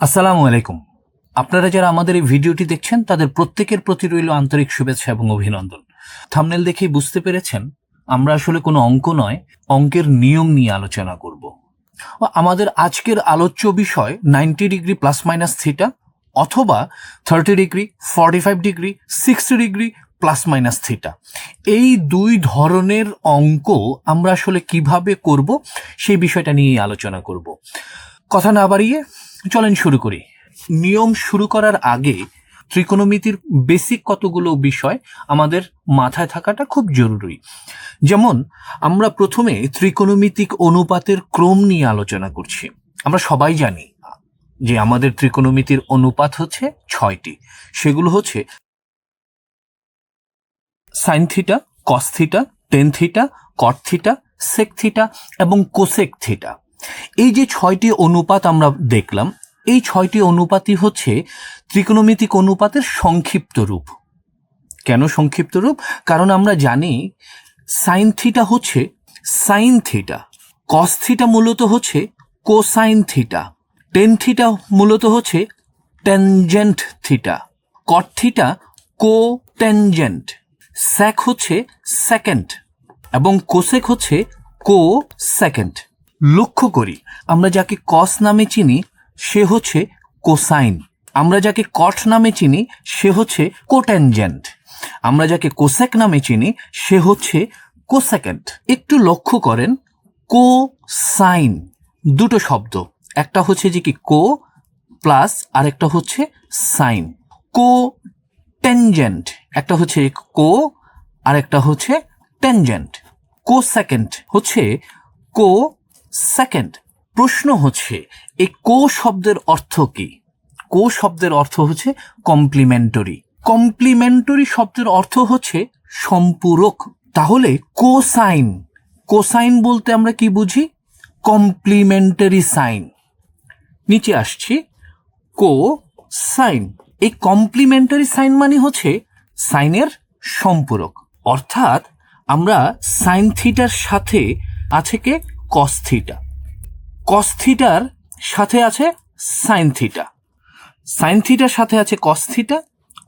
আসসালামু আলাইকুম। আপনারা যারা আমাদের এই ভিডিওটি দেখছেন তাদের প্রত্যেকের প্রতি রইল আন্তরিক শুভেচ্ছা এবং অভিনন্দন। থাম্বনেল দেখেই বুঝতে পেরেছেন আমরা আসলে কোনো অঙ্ক নয়, অঙ্কের নিয়ম নিয়ে আলোচনা করব। আমাদের আজকের আলোচ্য বিষয় 90 ডিগ্রি প্লাস মাইনাস থিটা অথবা 30 degree 45 degree 60 degree plus minus theta. এই দুই ধরনের অঙ্ক আমরা আসলে কিভাবে করব সেই বিষয়টা নিয়েই আলোচনা করব। কথা না বাড়িয়ে চলেন শুরু করি। নিয়ম শুরু করার আগে ত্রিকোণমিতির বেসিক কতগুলো বিষয় আমাদের মাথায় থাকাটা খুব জরুরি। যেমন আমরা প্রথমে ত্রিকোণমিতিক অনুপাতের ক্রম নিয়ে আলোচনা করছি। আমরা সবাই জানি যে আমাদের ত্রিকোণমিতির অনুপাত হচ্ছে 6টি। সেগুলো হচ্ছে sine theta, cos theta, tan theta, cot theta, sec theta এবং কোসেক থিটা। এই যে 6টি অনুপাত আমরা দেখলাম, এই 6টি অনুপাতই হচ্ছে ত্রিকোণমিতিক অনুপাতের সংক্ষিপ্ত রূপ। কেন সংক্ষিপ্ত রূপ? কারণ আমরা জানি সাইন থিটা হচ্ছে সাইন থিটা, কস থিটা মূলত হচ্ছে কোসাইন থিটা, টেন থিটা মূলত হচ্ছে ট্যানজেন্ট থিটা, কট থিটা কো ট্যানজেন্ট, স্যাক হচ্ছে সেকেন্ড এবং কোসেক হচ্ছে কো সেকেন্ড। লক্ষ্য করি আমরা যাকে কস নামে চিনি সে হচ্ছে কোসাইন, আমরা যাকে কট নামে চিনি সে হচ্ছে কোট্যানজেন্ট, আমরা যাকে কোসেক নামে চিনি সে হচ্ছে কোসেকেন্ড। একটু লক্ষ্য করেন কোসাইন দুটো শব্দ, একটা হচ্ছে যে কি কো প্লাস আর একটা হচ্ছে সাইন। কো ট্যানজেন্ট একটা হচ্ছে কো আর একটা হচ্ছে ট্যানজেন্ট। কোসেকেন্ড হচ্ছে কো সেকেন্ড। প্রশ্ন হচ্ছে এই কো শব্দের অর্থ কি? কো শব্দের অর্থ হচ্ছে কমপ্লিমেন্টারি। কমপ্লিমেন্টারি শব্দের অর্থ হচ্ছে সম্পূরক। তাহলে কোসাইন, কোসাইন বলতে আমরা কি বুঝি? Complementary sine. নিচে আসছি, কো সাইন। এই কমপ্লিমেন্টারি সাইন মানে হচ্ছে সাইনের সম্পূরক। অর্থাৎ আমরা সাইন থিটার সাথে আছে কে কস থিটা, কস থিটার সাথে আছে সাইন থিটা, সাইন থিটার সাথে আছে কস থিটা,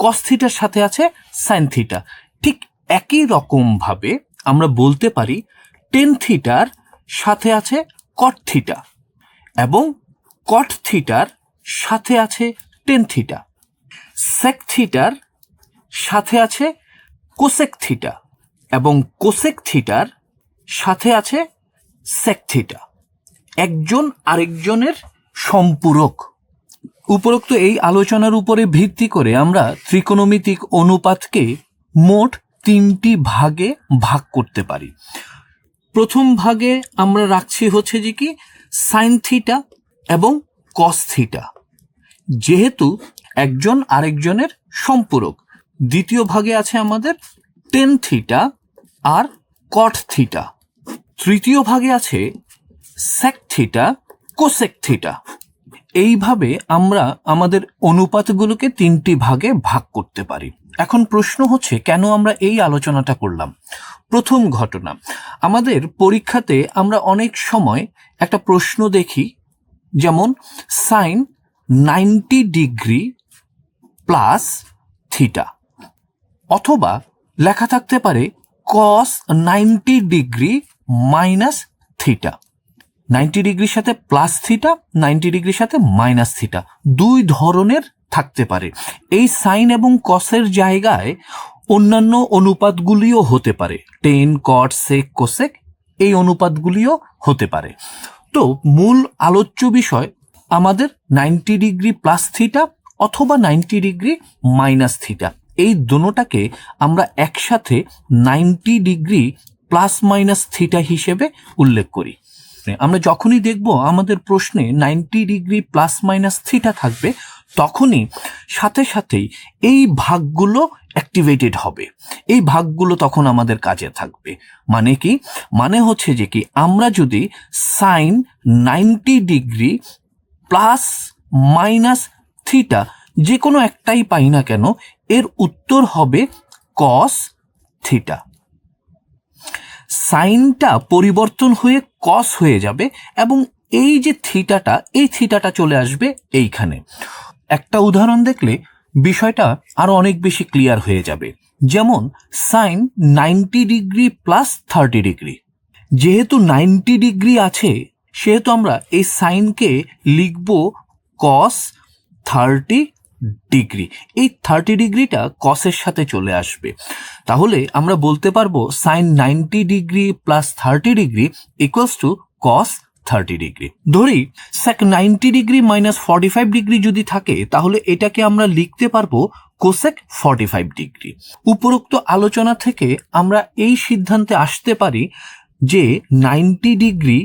কস থিটার সাথে আছে সাইন থিটা। ঠিক একই রকমভাবে আমরা বলতে পারি টেন থিটার সাথে আছে কট থিটা এবং কট থিটার সাথে আছে টেন থিটা, সেক থিটার সাথে আছে কোসেক থিটা এবং কোসেক থিটার সাথে আছে সেক থিটা। একজন আরেকজনের সম্পূরক। উপরোক্ত এই আলোচনার উপরে ভিত্তি করে আমরা ত্রিকোণমিতিক অনুপাতকে মোট 3টি ভাগে ভাগ করতে পারি। প্রথম ভাগে আমরা রাখছি হচ্ছে যে কি সাইন থিটা এবং কস থিটা, যেহেতু একজন আরেকজনের সম্পূরক। দ্বিতীয় ভাগে আছে আমাদের টেন থিটা আর কট থিটা। তৃতীয় ভাগে আছে সেক থিটা কোসেক থিটা। এইভাবে আমরা আমাদের অনুপাতগুলোকে 3টি ভাগে ভাগ করতে পারি। এখন প্রশ্ন হচ্ছে কেন আমরা এই আলোচনাটা করলাম? প্রথম ঘটনা, আমাদের পরীক্ষাতে আমরা অনেক সময় একটা প্রশ্ন দেখি, যেমন সাইন 90 ডিগ্রি প্লাস থিটা, অথবা লেখা থাকতে পারে কস 90 ডিগ্রি মাইনাস থিটা। 90 ডিগ্রির সাথে প্লাস থিটা, 90 ডিগ্রির সাথে মাইনাস থিটা, দুই ধরনের থাকতে পারে। এই সাইন এবং কসের জায়গায় অন্যান্য অনুপাতগুলিও হতে পারে, টেন কট সেক কোসেক, এই অনুপাতগুলিও হতে পারে। তো মূল আলোচ্য বিষয় আমাদের 90 ডিগ্রি প্লাস থিটা অথবা 90 ডিগ্রি মাইনাস থিটা, এই দুটোটাকে আমরা একসাথে 90 ডিগ্রি প্লাস মাইনাস থিটা হিসেবে উল্লেখ করি। আমরা যখনই দেখব আমাদের প্রশ্নে 90 ডিগ্রি প্লাস মাইনাস থিটা থাকবে, তখনই সাথে সাথেই এই ভাগগুলো অ্যাক্টিভেটেড হবে, এই ভাগগুলো তখন আমাদের কাজে থাকবে। মানে কি? মানে হচ্ছে যে কি আমরা যদি sine 90 degree plus minus theta যে কোনো একটাই পাই না কেন, এর উত্তর হবে কস থিটা। সাইনটা পরিবর্তন হয়ে কস হয়ে যাবে এবং এই যে থিটাটা, এই থিটাটা চলে আসবে এইখানে। একটা উদাহরণ দেখলে বিষয়টা আরো অনেক বেশি ক্লিয়ার হয়ে যাবে। যেমন সাইন 90 ডিগ্রি প্লাস 30 ডিগ্রি। যেহেতু 90 ডিগ্রি আছে সেহেতু আমরা এই সাইনকে লিখব কস 30 ডিগ্রি। এই 30 ডিগ্রিটা কসের সাথে চলে আসবে। তাহলে আমরা বলতে পারবো sine 90 degree plus 30 degree equals to cos 30 degree. ধরি সেক 90 ডিগ্রি মাইনাস 45 ডিগ্রি যদি থাকে তাহলে এটাকে আমরা লিখতে পারবো কোসেক 45 ডিগ্রি। উপরোক্ত আলোচনা থেকে আমরা এই সিদ্ধান্তে আসতে পারি যে 90 ডিগ্রি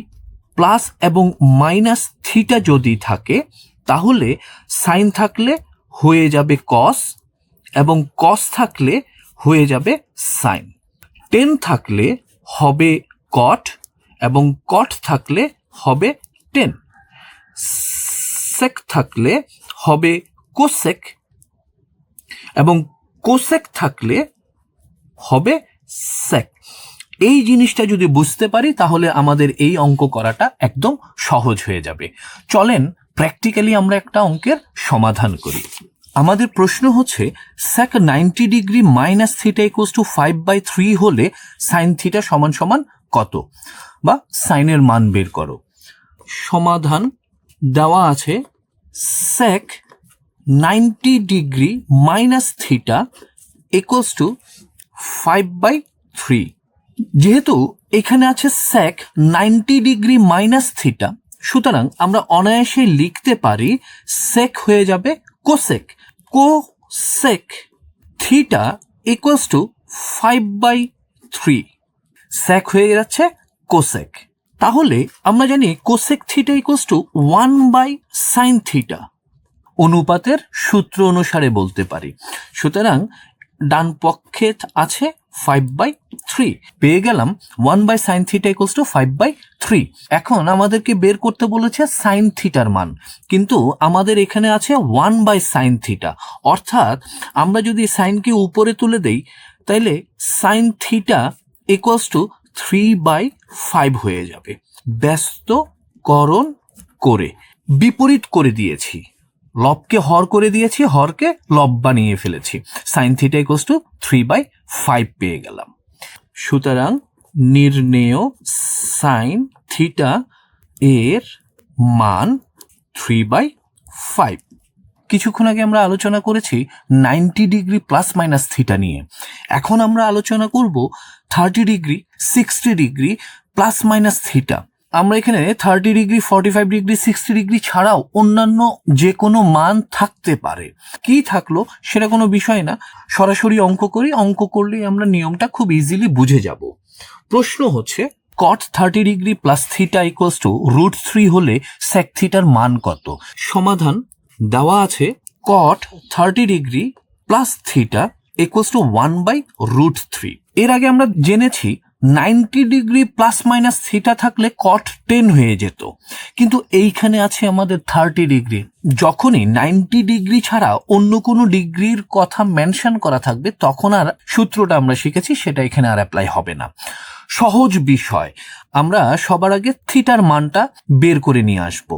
প্লাস এবং মাইনাস থিটা যদি থাকে তাহলে সাইন থাকলে হয়ে যাবে কস এবং কস থাকলে হয়ে যাবে সাইন। টেন থাকলে হবে কট এবং কট থাকলে হবে টেন। সেক থাকলে হবে কোসেক এবং কোসেক থাকলে হবে সেক। এই জিনিসটা যদি বুঝতে পারি তাহলে আমাদের এই অঙ্ক করাটা একদম সহজ হয়ে যাবে। চলেন প্র্যাকটিক্যালি আমরা একটা অঙ্কের সমাধান করি। আমাদের প্রশ্ন হচ্ছে সেক 90 degree minus theta equals two 5/3 হলে সাইন থিটা সমান সমান কত, বা সাইনের মান বের করো। সমাধান দেওয়া আছে সেক 90 degree minus theta equals two 5/3। যেহেতু এখানে আছে সেক 90 ডিগ্রি মাইনাস থিটা, সুতরাং আমরা অনায়াসে লিখতে পারি সেক হয়ে যাবে cosec. Cosec theta equals two 5/3। সেক হয়ে যাচ্ছে কোসেক। তাহলে আমরা জানি cosec theta equals two 1/sin theta. অনুপাতের সূত্র অনুসারে বলতে পারি। সুতরাং ডান পক্ষে আছে 5/3, পেয়ে গেলাম 1/sin থিটা ইকুয়ালস টু 5/3। এখন আমাদেরকে বের করতে বলেছে সাইন থিটার মান, কিন্তু আমাদের এখানে আছে 1/sin থিটা, অর্থাৎ আমরা যদি সাইনকে উপরে তুলে দেই তাইলে সাইন থিটা ইকুয়ালস টু 3/5 হয়ে যাবে। ব্যস্তকরণ করে বিপরীত করে দিয়েছি, লবকে হর করে দিয়েছি, হরকে লব বানিয়ে ফেলেছি। সাইন থিটা ইকুয়ালস টু 3/5 পেয়ে গেলাম। সুতরাং নির্ণেয় সাইন থিটা এর মান 3/5। কিছুক্ষণ আগে আমরা আলোচনা করেছি 90 ডিগ্রি প্লাস মাইনাস থিটা নিয়ে। এখন আমরা আলোচনা করব 30 degree 60 degree plus minus theta. আমরা এখানে 30 ডিগ্রি 45 ডিগ্রি 60 ডিগ্রি ছাড়াও অন্যান্য যে কোনো মান থাকতে পারে। কি থাকলো সেটা কোনো বিষয় না, সরাসরি অঙ্ক করি। অঙ্ক করলেই আমরা নিয়মটা খুব ইজিলি বুঝে যাব। প্রশ্ন হচ্ছে কট 30 degree plus theta equals two √3 হলে সেক থিটার মান কত। সমাধান দেওয়া আছে কট 30 degree plus theta equals two 1/√3। এর আগে আমরা জেনেছি 90 ডিগ্রি প্লাস মাইনাস থিটা থাকলে কট 10 হয়ে যেত, কিন্তু এইখানে আছে আমাদের 30 ডিগ্রি। যখনই 90 ডিগ্রি ছাড়া অন্য কোনো ডিগ্রির কথা মেনশন করা থাকবে তখন আর সূত্রটা আমরা শিখেছি সেটা এখানে আর অ্যাপ্লাই হবে না। সহজ বিষয়, আমরা সবার আগে থিটার মানটা বের করে নিয়ে আসব।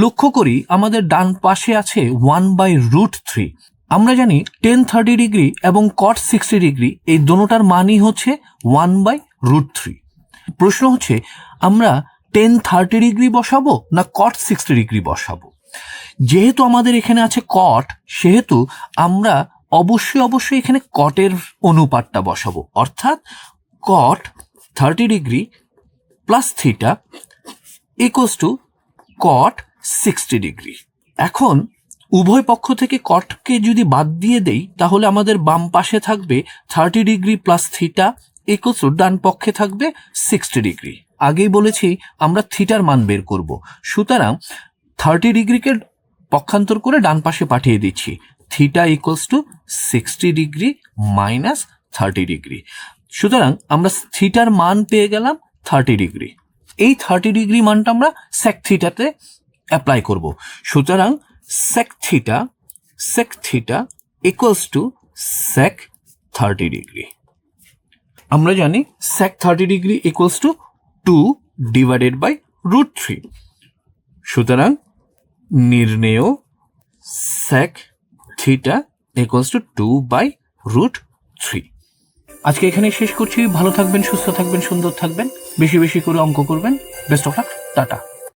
লক্ষ্য করি আমাদের ডান পাশে আছে 1/√3। আমরা জানি টেন 30 ডিগ্রি এবং কট 60 ডিগ্রি এই দোনোটার মানই হচ্ছে 1/√3। প্রশ্ন হচ্ছে আমরা টেন 30 ডিগ্রি বসাবো না কট 60 ডিগ্রি বসাবো। যেহেতু আমাদের এখানে আছে কট, সেহেতু আমরা অবশ্যই এখানে কটের অনুপাতটা বসাবো, অর্থাৎ cot 30 degree plus theta equals to cot 60 degree. এখন উভয় পক্ষ থেকে কটকে যদি বাদ দিয়ে দেই তাহলে আমাদের বাম পাশে থাকবে 30 degree plus theta equals to ডান পক্ষে থাকবে 60 ডিগ্রি। আগেই বলেছি আমরা থিটার মান বের করব, সুতরাং 30 ডিগ্রিকে পক্ষান্তর করে ডান পাশে পাঠিয়ে দিচ্ছি। Theta equals two 60 degree minus 30 degree. সুতরাং আমরা থিটার মান পেয়ে গেলাম 30 ডিগ্রি। এই 30 ডিগ্রি মানটা আমরা সেক থিটাতে অ্যাপ্লাই করব। সুতরাং sec theta equals to sec 30 degree. আমরা জানি সেক 30 ডিগ্রি ইকুয়ালস টু 2/√3। সুতরাং নির্ণেয় sec থিটা ইকুয়ালস টু 2/√3। আজকে এখানে শেষ করছি। ভালো থাকবেন, সুস্থ থাকবেন, সুন্দর থাকবেন, বেশি বেশি করে অঙ্ক করবেন। Best of luck, tata.